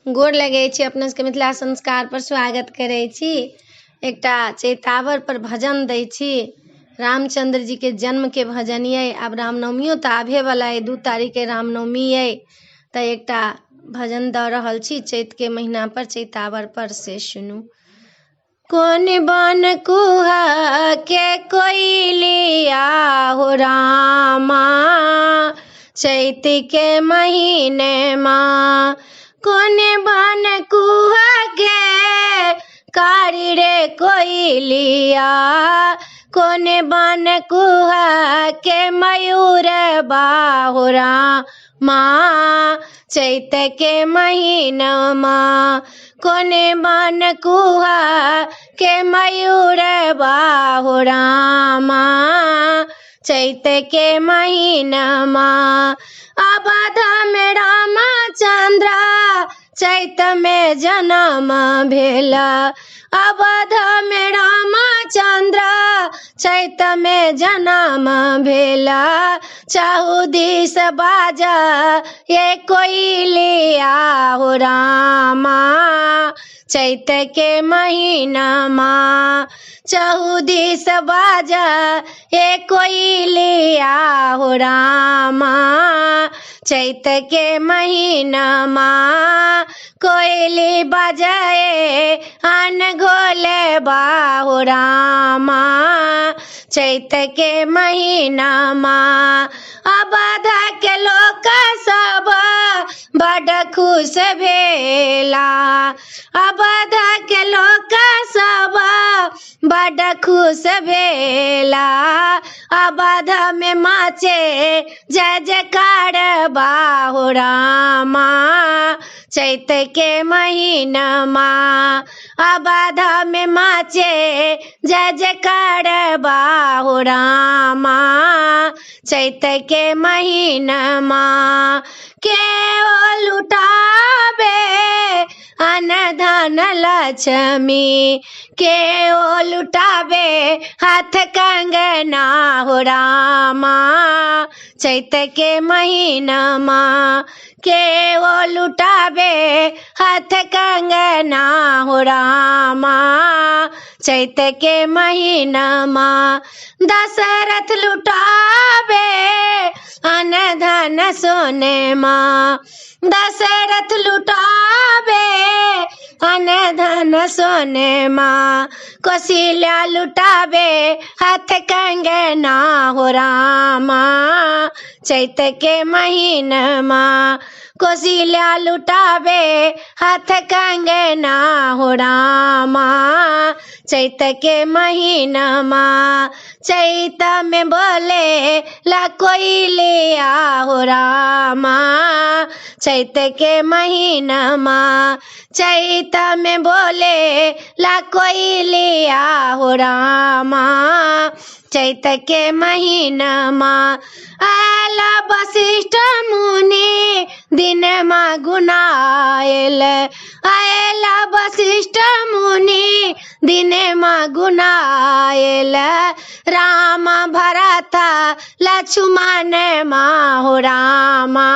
गोर लगै छी, अपना सबके मिथिला संस्कार पर स्वागत करै छी। एकटा चैतावर पर भजन दै छी। रामचंद्र जी के जन्म के भजन ये। आब रामनवमियो तो आबे वाला है, 2 तारीख के रामनवमी है। तो एकटा भजन द रहल छी चैत के महीना पर, चैतावर पर से सुनू। कौन बन कुहा के कोइलिया हो रामा, चैत के महीने माँ। कौन बन कुहा के कारी रे कोइलिया, कौन बन कुहा के मयूर बाहुरा माँ, चैत के महीना माँ। कौन बन कुहा के मयूर बाहुरा माँ, चैत के महीना माँ। अवध में रामचंद्र चैत में जन्म भेला, अवध में रामचंद्र चैत में जन्म भेला। चाहु दिस बाजा ये कोइलिया हो रामा, चैत के महीना माँ। चाहु दिस बाजा ये कोइलिया हो रामा, चैत के महीना माँ। कोयली बजाए अन घोले बाहु रामा, चैत के महीना माँ। अवध के लोक सब बड़ खुश भेला, अवध के लोक सब बड़ खुश भेला। अवध में माचे जय जयकार बाहु रामा, चैत के महीना माँ। अवध में माचे जय जयकार बाहु रामा, चैत के महीना माँ। के ओ लुटाबे अन धन लक्ष्मी, के ओ लुटाबे हाथ कंगना हो रामा, चैत के महीना माँ। के ओ लुटाबे हाथ कंगना हो रामा, चैत के महीना माँ। दशरथ लुटाबे अन धन सोने माँ, दशरथ लुटाबे अन धन सोने माँ। कौशल्या लुटाबे हाथ कंगना हो रामा, चैत के महीना माँ। कौशल्या लुटाबे हाथ कंगना हो रामा, चैत के महीना माँ। चैत में बोले ला कोइलिया हो रामा, चैत के महीना माँ। चैत में बोले ला कोइलिया हो रामा, चैत के महीना माँ। आला वशिष्ठ मुनि दिन माँ गुनाएल, आला वशिष्ठ मुनि दिन माँ गुनाएल। राम भरत लक्ष्मण माँ हो रामा,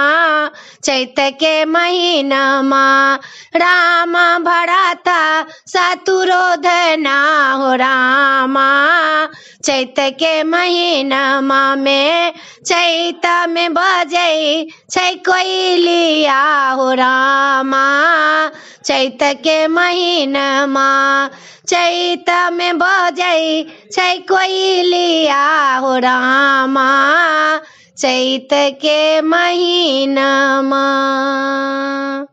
चैत के महीना माँ। राम भरत शत्रुघ्न हो रामा, चैत के महीना माँ में। चैत में बजै छै कोइलिया हो रामा, चैत के महीना माँ। चैत में बजै छै कोइलिया हो रामा, चैत के महीना माँ।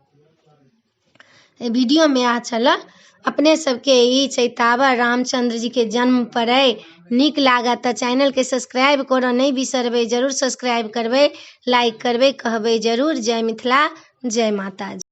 वीडियो में अच्छा चला अपने सबके ई चैतावर रामचंद्र जी के जन्म पर है। नीक लागत तो चैनल के सब्सक्राइब करो नहीं बिसरबे, जरूर सब्सक्राइब करबे, लाइक करबे, कहबे जरूर। जय मिथिला, जय माता जी।